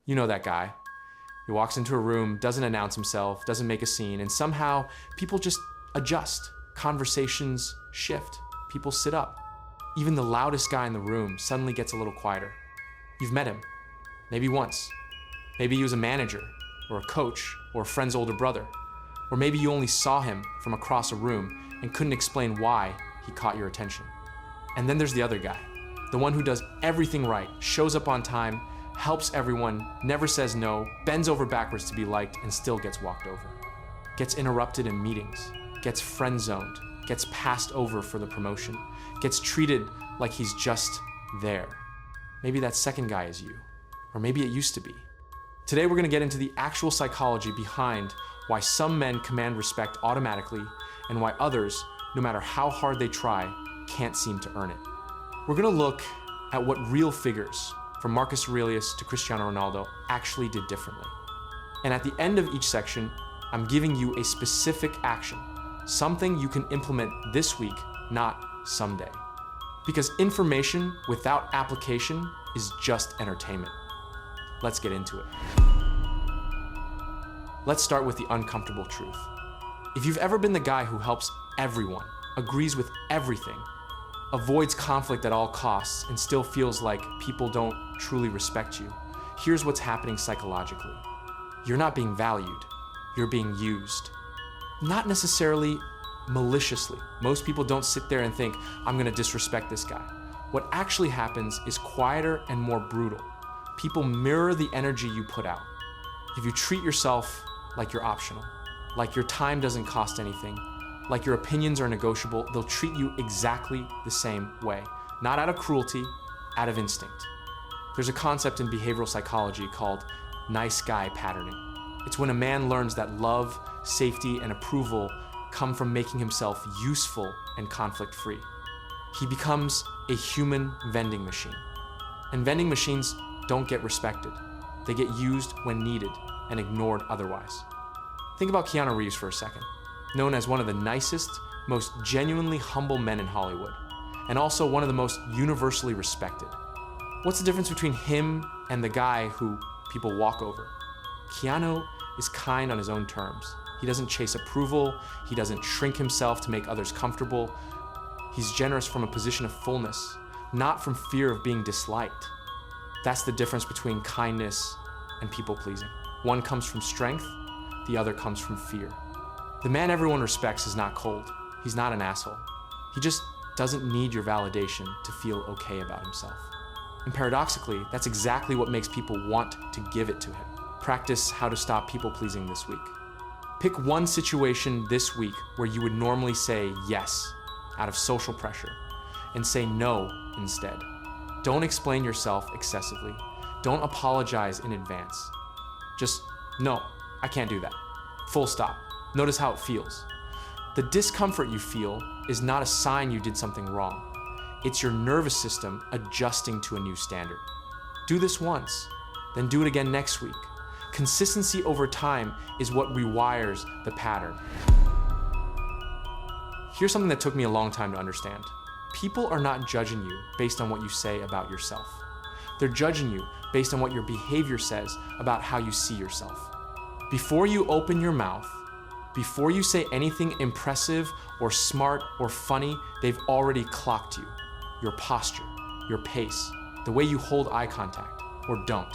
You know that guy. He walks into a room, doesn't announce himself, doesn't make a scene, and somehow people just adjust. Conversations shift. People sit up. Even the loudest guy in the room suddenly gets a little quieter. You've met him. Maybe once. Maybe he was a manager, or a coach, or a friend's older brother. Or maybe you only saw him from across a room and couldn't explain why he caught your attention. And then there's the other guy. The one who does everything right, shows up on time, helps everyone, never says no, bends over backwards to be liked, and still gets walked over. Gets interrupted in meetings, gets friend-zoned, gets passed over for the promotion, gets treated like he's just there. Maybe that second guy is you, or maybe it used to be. Today we're gonna get into the actual psychology behind why some men command respect automatically and why others, no matter how hard they try, can't seem to earn it. We're gonna look at what real figures, from Marcus Aurelius to Cristiano Ronaldo, actually did differently. And at the end of each section, I'm giving you a specific action, something you can implement this week, not someday. Because information without application is just entertainment. Let's get into it. Let's start with the uncomfortable truth. If you've ever been the guy who helps everyone, agrees with everything, avoids conflict at all costs, and still feels like people don't truly respect you, here's what's happening psychologically. You're not being valued, you're being used. Not necessarily maliciously. Most people don't sit there and think, I'm gonna disrespect this guy. What actually happens is quieter and more brutal. People mirror the energy you put out. If you treat yourself like you're optional, like your time doesn't cost anything, like your opinions are negotiable, they'll treat you exactly the same way. Not out of cruelty, out of instinct. There's a concept in behavioral psychology called nice guy patterning. It's when a man learns that love, safety, and approval come from making himself useful and conflict-free. He becomes a human vending machine. And vending machines don't get respected. They get used when needed and ignored otherwise. Think about Keanu Reeves for a second. Known as one of the nicest, most genuinely humble men in Hollywood, and also one of the most universally respected. What's the difference between him and the guy who people walk over? Keanu is kind on his own terms. He doesn't chase approval, he doesn't shrink himself to make others comfortable. He's generous from a position of fullness, not from fear of being disliked. That's the difference between kindness and people-pleasing. One comes from strength, the other comes from fear. The man everyone respects is not cold. He's not an asshole. He just doesn't need your validation to feel okay about himself. And paradoxically, that's exactly what makes people want to give it to him. Practice how to stop people-pleasing this week. Pick one situation this week where you would normally say yes out of social pressure and say no instead. Don't explain yourself excessively. Don't apologize in advance. Just, no, I can't do that. Full stop. Notice how it feels. The discomfort you feel is not a sign you did something wrong. It's your nervous system adjusting to a new standard. Do this once, then do it again next week. Consistency over time is what rewires the pattern. Here's something that took me a long time to understand. People are not judging you based on what you say about yourself. They're judging you based on what your behavior says about how you see yourself. Before you open your mouth, before you say anything impressive or smart or funny, they've already clocked you. Your posture, your pace, the way you hold eye contact or don't.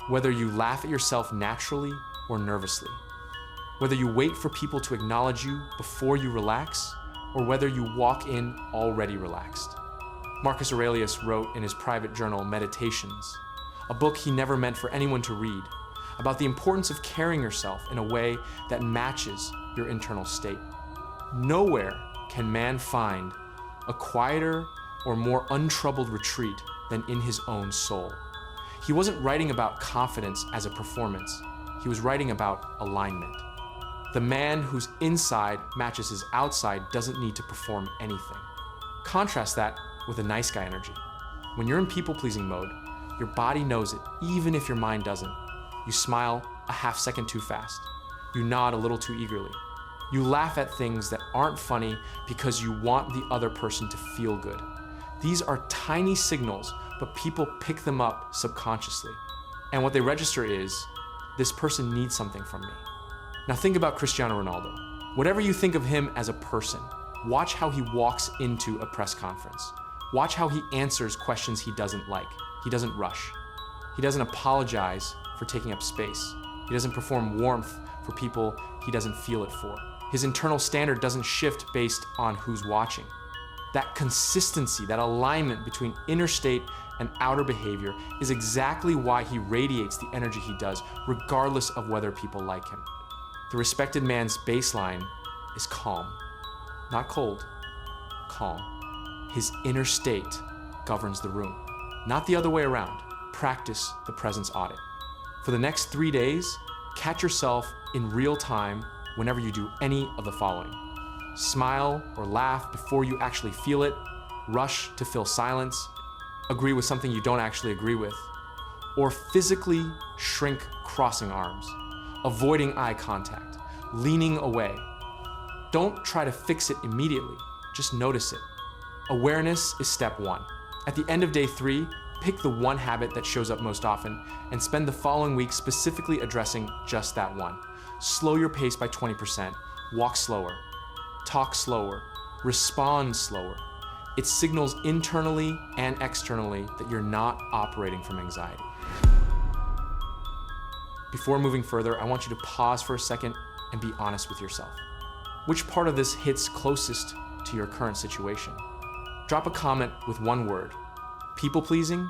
Whether you laugh at yourself naturally or nervously. Whether you wait for people to acknowledge you before you relax, or whether you walk in already relaxed. Marcus Aurelius wrote in his private journal, Meditations, a book he never meant for anyone to read, about the importance of carrying yourself in a way that matches your internal state. Nowhere can man find a quieter or more untroubled retreat than in his own soul. He wasn't writing about confidence as a performance. He was writing about alignment. The man whose inside matches his outside doesn't need to perform anything. Contrast that with a nice guy energy. When you're in people-pleasing mode, your body knows it, even if your mind doesn't. You smile a half second too fast. You nod a little too eagerly. You laugh at things that aren't funny because you want the other person to feel good. These are tiny signals, but people pick them up subconsciously. And what they register is, this person needs something from me. Now think about Cristiano Ronaldo. Whatever you think of him as a person, watch how he walks into a press conference. Watch how he answers questions he doesn't like. He doesn't rush. He doesn't apologize for taking up space. He doesn't perform warmth for people he doesn't feel it for. His internal standard doesn't shift based on who's watching. That consistency, that alignment between inner state and outer behavior is exactly why he radiates the energy he does, regardless of whether people like him. The respected man's baseline is calm. Not cold, calm. His inner state governs the room, not the other way around. Practice the presence audit. For the next 3 days, catch yourself in real time whenever you do any of the following. Smile or laugh before you actually feel it, rush to fill silence, agree with something you don't actually agree with, or physically shrink crossing arms, avoiding eye contact, leaning away. Don't try to fix it immediately, just notice it. Awareness is step 1. At the end of day 3, pick the one habit that shows up most often and spend the following week specifically addressing just that one. Slow your pace by 20%, walk slower, talk slower, respond slower. It signals internally and externally that you're not operating from anxiety. Before moving further, I want you to pause for a second and be honest with yourself. Which part of this hits closest to your current situation? Drop a comment with one word: people-pleasing,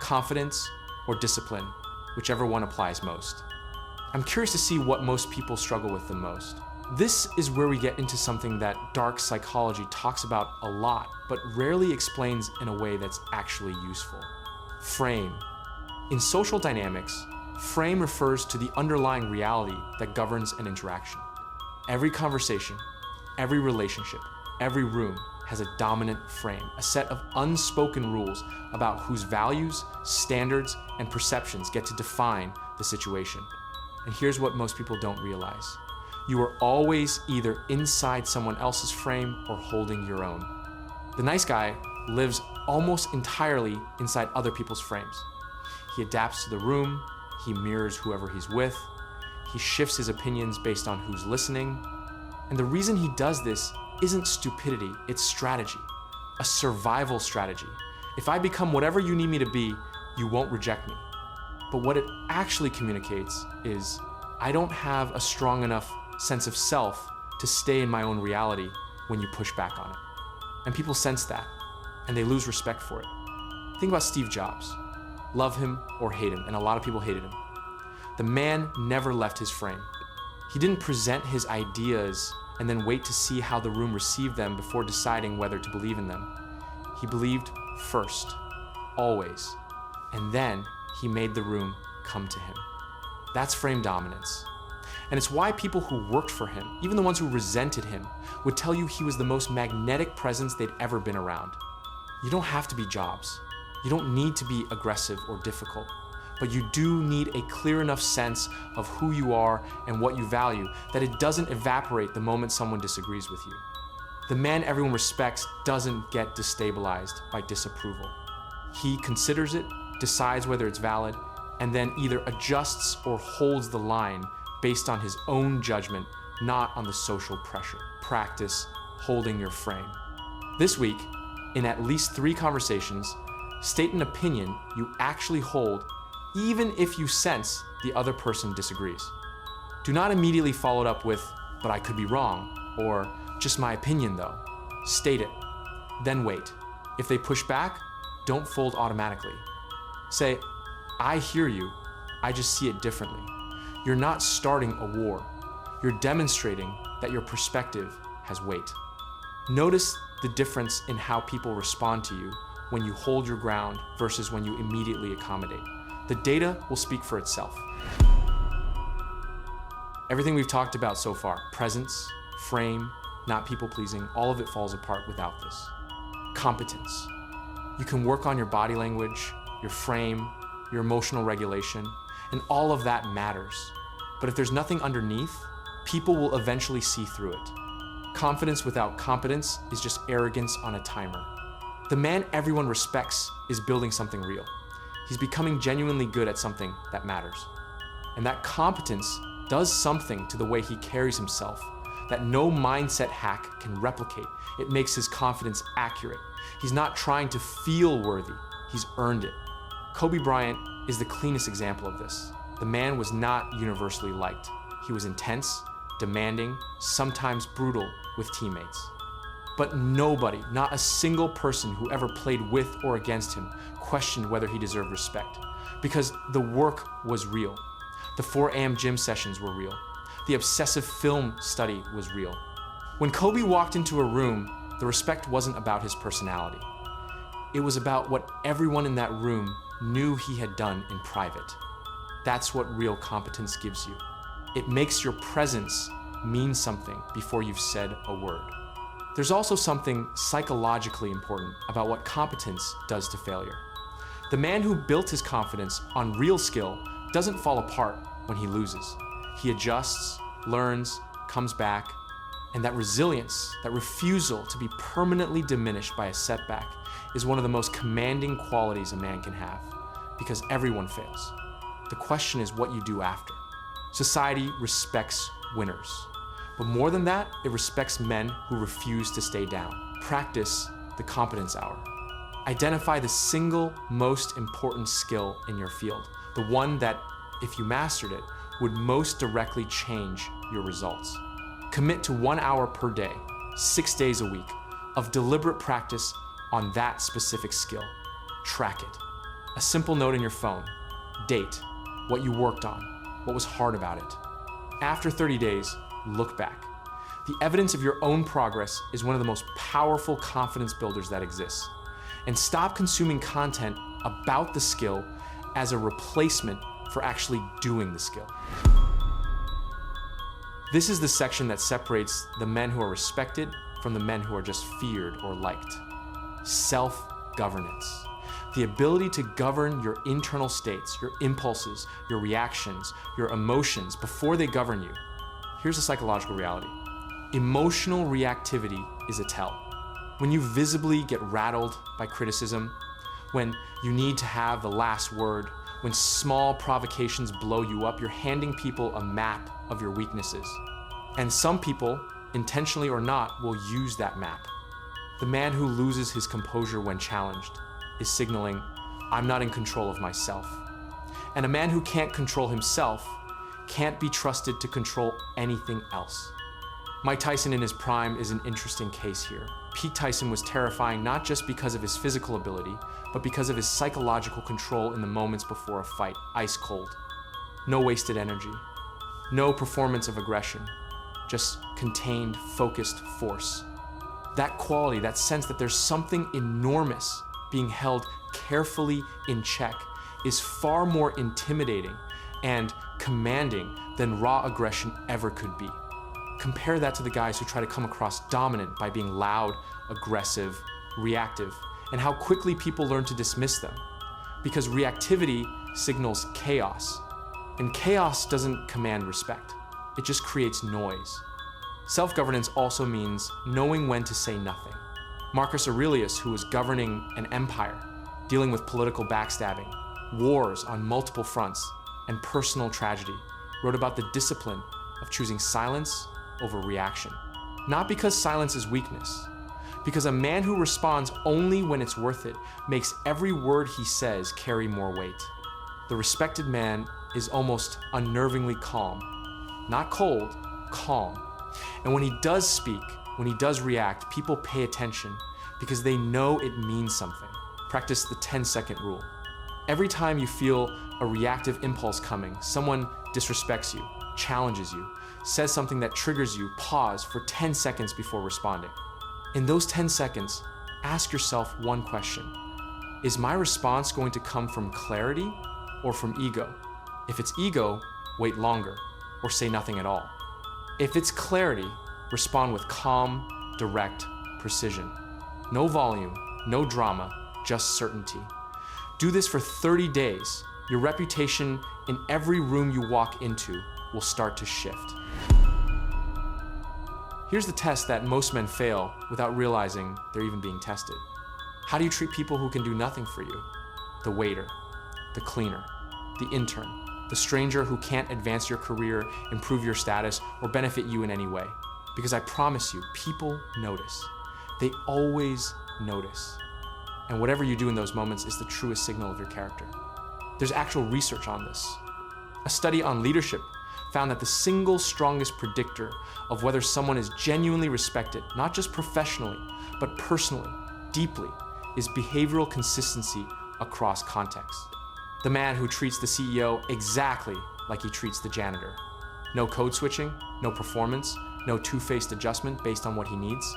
confidence, or discipline, whichever one applies most. I'm curious to see what most people struggle with the most. This is where we get into something that dark psychology talks about a lot, but rarely explains in a way that's actually useful. Frame. In social dynamics, frame refers to the underlying reality that governs an interaction. Every conversation, every relationship, every room has a dominant frame, a set of unspoken rules about whose values, standards, and perceptions get to define the situation. And here's what most people don't realize. You are always either inside someone else's frame or holding your own. The nice guy lives almost entirely inside other people's frames. He adapts to the room, he mirrors whoever he's with, he shifts his opinions based on who's listening. And the reason he does this isn't stupidity, it's strategy, a survival strategy. If I become whatever you need me to be, you won't reject me. But what it actually communicates is, I don't have a strong enough sense of self to stay in my own reality when you push back on it. And people sense that, and they lose respect for it. Think about Steve Jobs. Love him or hate him, and a lot of people hated him. The man never left his frame. He didn't present his ideas and then wait to see how the room received them before deciding whether to believe in them. He believed first, always, and then he made the room come to him. That's frame dominance. And it's why people who worked for him, even the ones who resented him, would tell you he was the most magnetic presence they'd ever been around. You don't have to be Jobs. You don't need to be aggressive or difficult, but you do need a clear enough sense of who you are and what you value that it doesn't evaporate the moment someone disagrees with you. The man everyone respects doesn't get destabilized by disapproval. He considers it, decides whether it's valid, and then either adjusts or holds the line based on his own judgment, not on the social pressure. Practice holding your frame. This week, in at least 3 conversations, state an opinion you actually hold, even if you sense the other person disagrees. Do not immediately follow it up with, "but I could be wrong," or "just my opinion though." State it, then wait. If they push back, don't fold automatically. Say, "I hear you, I just see it differently." You're not starting a war. You're demonstrating that your perspective has weight. Notice the difference in how people respond to you when you hold your ground versus when you immediately accommodate. The data will speak for itself. Everything we've talked about so far, presence, frame, not people-pleasing, all of it falls apart without this. Competence. You can work on your body language, your frame, your emotional regulation, and all of that matters. But if there's nothing underneath, people will eventually see through it. Confidence without competence is just arrogance on a timer. The man everyone respects is building something real. He's becoming genuinely good at something that matters. And that competence does something to the way he carries himself that no mindset hack can replicate. It makes his confidence accurate. He's not trying to feel worthy, he's earned it. Kobe Bryant is the cleanest example of this. The man was not universally liked. He was intense, demanding, sometimes brutal with teammates. But nobody, not a single person who ever played with or against him, questioned whether he deserved respect. Because the work was real. The 4 a.m. gym sessions were real. The obsessive film study was real. When Kobe walked into a room, the respect wasn't about his personality. It was about what everyone in that room knew he had done in private. That's what real competence gives you. It makes your presence mean something before you've said a word. There's also something psychologically important about what competence does to failure. The man who built his confidence on real skill doesn't fall apart when he loses. He adjusts, learns, comes back, and that resilience, that refusal to be permanently diminished by a setback is one of the most commanding qualities a man can have, because everyone fails. The question is what you do after. Society respects winners, but more than that, it respects men who refuse to stay down. Practice the competence hour. Identify the single most important skill in your field, the one that, if you mastered it, would most directly change your results. Commit to 1 hour per day, 6 days a week, of deliberate practice on that specific skill. Track it. A simple note in your phone. Date what you worked on, what was hard about it. After 30 days, look back. The evidence of your own progress is one of the most powerful confidence builders that exists. And stop consuming content about the skill as a replacement for actually doing the skill. This is the section that separates the men who are respected from the men who are just feared or liked. Self-governance. The ability to govern your internal states, your impulses, your reactions, your emotions before they govern you. Here's a psychological reality. Emotional reactivity is a tell. When you visibly get rattled by criticism, when you need to have the last word, when small provocations blow you up, you're handing people a map of your weaknesses. And some people, intentionally or not, will use that map. The man who loses his composure when challenged is signaling, I'm not in control of myself. And a man who can't control himself can't be trusted to control anything else. Mike Tyson in his prime is an interesting case here. Peak Tyson was terrifying not just because of his physical ability, but because of his psychological control in the moments before a fight, ice cold. No wasted energy, no performance of aggression, just contained, focused force. That quality, that sense that there's something enormous being held carefully in check is far more intimidating and commanding than raw aggression ever could be. Compare that to the guys who try to come across dominant by being loud, aggressive, reactive, and how quickly people learn to dismiss them. Because reactivity signals chaos, and chaos doesn't command respect. It just creates noise. Self-governance also means knowing when to say nothing. Marcus Aurelius, who was governing an empire, dealing with political backstabbing, wars on multiple fronts, and personal tragedy, wrote about the discipline of choosing silence over reaction. Not because silence is weakness, because a man who responds only when it's worth it makes every word he says carry more weight. The respected man is almost unnervingly calm. Not cold, calm. And when he does speak, when he does react, people pay attention because they know it means something. Practice the 10-second rule. Every time you feel a reactive impulse coming, someone disrespects you, challenges you, says something that triggers you, pause for 10 seconds before responding. In those 10 seconds, ask yourself one question. Is my response going to come from clarity or from ego? If it's ego, wait longer or say nothing at all. If it's clarity, respond with calm, direct precision. No volume, no drama, just certainty. Do this for 30 days. Your reputation in every room you walk into will start to shift. Here's the test that most men fail without realizing they're even being tested. How do you treat people who can do nothing for you? The waiter. the cleaner, the intern, the stranger who can't advance your career, improve your status, or benefit you in any way. Because I promise you, people notice. They always notice. And whatever you do in those moments is the truest signal of your character. There's actual research on this. A study on leadership found that the single strongest predictor of whether someone is genuinely respected, not just professionally, but personally, deeply, is behavioral consistency across contexts. The man who treats the CEO exactly like he treats the janitor. No code switching, no performance, no two-faced adjustment based on what he needs.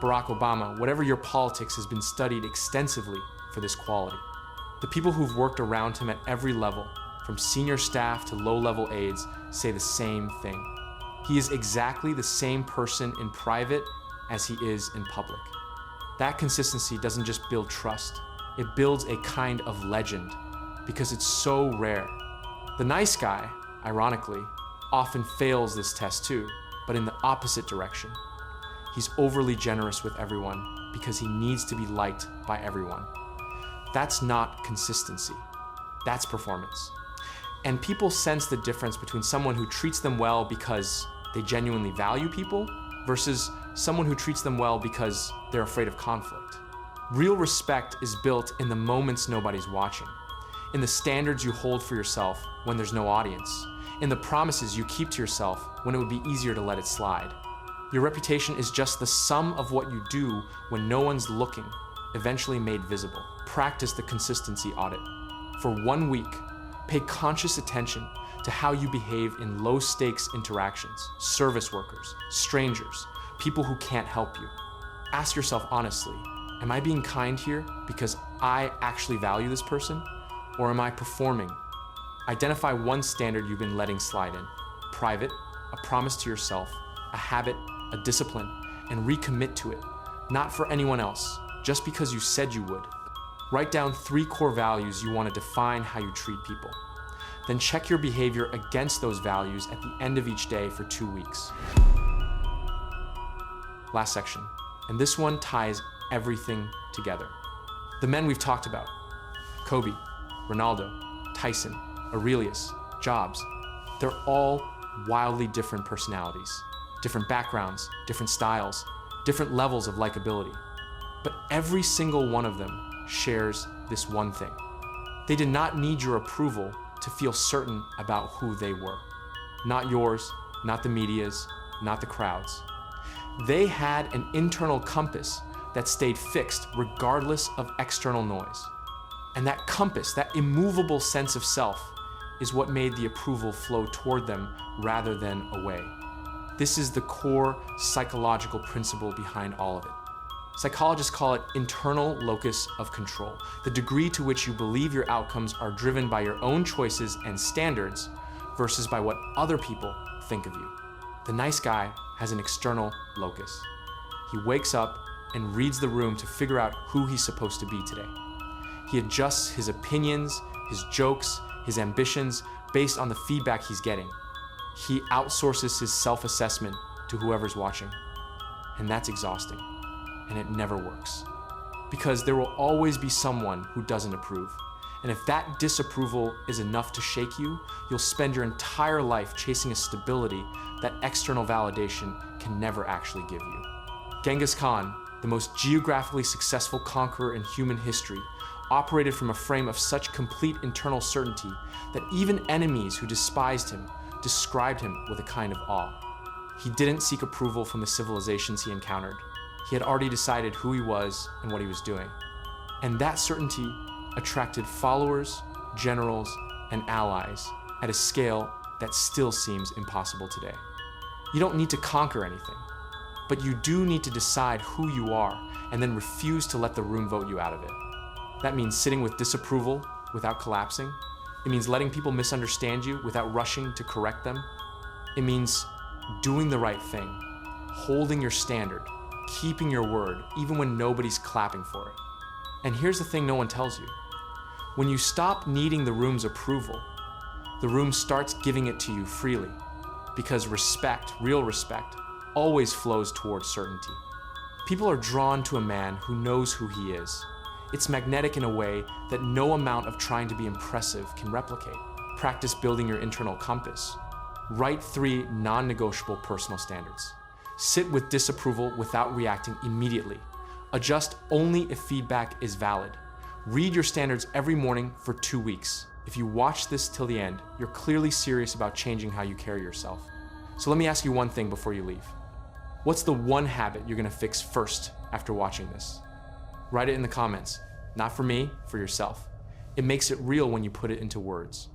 Barack Obama, whatever your politics, has been studied extensively for this quality. The people who've worked around him at every level, from senior staff to low-level aides, say the same thing. He is exactly the same person in private as he is in public. That consistency doesn't just build trust, it builds a kind of legend, because it's so rare. The nice guy, ironically, often fails this test too, but in the opposite direction. He's overly generous with everyone because he needs to be liked by everyone. That's not consistency, that's performance. And people sense the difference between someone who treats them well because they genuinely value people versus someone who treats them well because they're afraid of conflict. Real respect is built in the moments nobody's watching, in the standards you hold for yourself when there's no audience, in the promises you keep to yourself when it would be easier to let it slide. Your reputation is just the sum of what you do when no one's looking, eventually made visible. Practice the consistency audit. For 1 week, pay conscious attention to how you behave in low-stakes interactions, service workers, strangers, people who can't help you. Ask yourself honestly, am I being kind here because I actually value this person, or am I performing? Identify one standard you've been letting slide in. Private, a promise to yourself, a habit, a discipline, and recommit to it, not for anyone else, just because you said you would. Write down 3 core values you want to define how you treat people. Then check your behavior against those values at the end of each day for 2 weeks. Last section, and this one ties everything together. The men we've talked about, Kobe, Ronaldo, Tyson, Aurelius, Jobs, they're all wildly different personalities, different backgrounds, different styles, different levels of likability. But every single one of them shares this one thing. They did not need your approval to feel certain about who they were. Not yours, not the media's, not the crowd's. They had an internal compass that stayed fixed regardless of external noise. And that compass, that immovable sense of self, is what made the approval flow toward them rather than away. This is the core psychological principle behind all of it. Psychologists call it internal locus of control, the degree to which you believe your outcomes are driven by your own choices and standards versus by what other people think of you. The nice guy has an external locus. He wakes up and reads the room to figure out who he's supposed to be today. He adjusts his opinions, his jokes, his ambitions based on the feedback he's getting. He outsources his self-assessment to whoever's watching. And that's exhausting. And it never works. Because there will always be someone who doesn't approve. And if that disapproval is enough to shake you, you'll spend your entire life chasing a stability that external validation can never actually give you. Genghis Khan, the most geographically successful conqueror in human history, operated from a frame of such complete internal certainty that even enemies who despised him described him with a kind of awe. He didn't seek approval from the civilizations he encountered. He had already decided who he was and what he was doing. And that certainty attracted followers, generals, and allies at a scale that still seems impossible today. You don't need to conquer anything, but you do need to decide who you are and then refuse to let the room vote you out of it. That means sitting with disapproval without collapsing. It means letting people misunderstand you without rushing to correct them. It means doing the right thing, holding your standard, keeping your word, even when nobody's clapping for it. And here's the thing no one tells you. When you stop needing the room's approval, the room starts giving it to you freely, because respect, real respect, always flows towards certainty. People are drawn to a man who knows who he is, It's magnetic in a way that no amount of trying to be impressive can replicate. Practice building your internal compass. Write 3 non-negotiable personal standards. Sit with disapproval without reacting immediately. Adjust only if feedback is valid. Read your standards every morning for 2 weeks. If you watch this till the end, you're clearly serious about changing how you carry yourself. So let me ask you one thing before you leave. What's the one habit you're gonna fix first after watching this? Write it in the comments. Not for me, for yourself. It makes it real when you put it into words.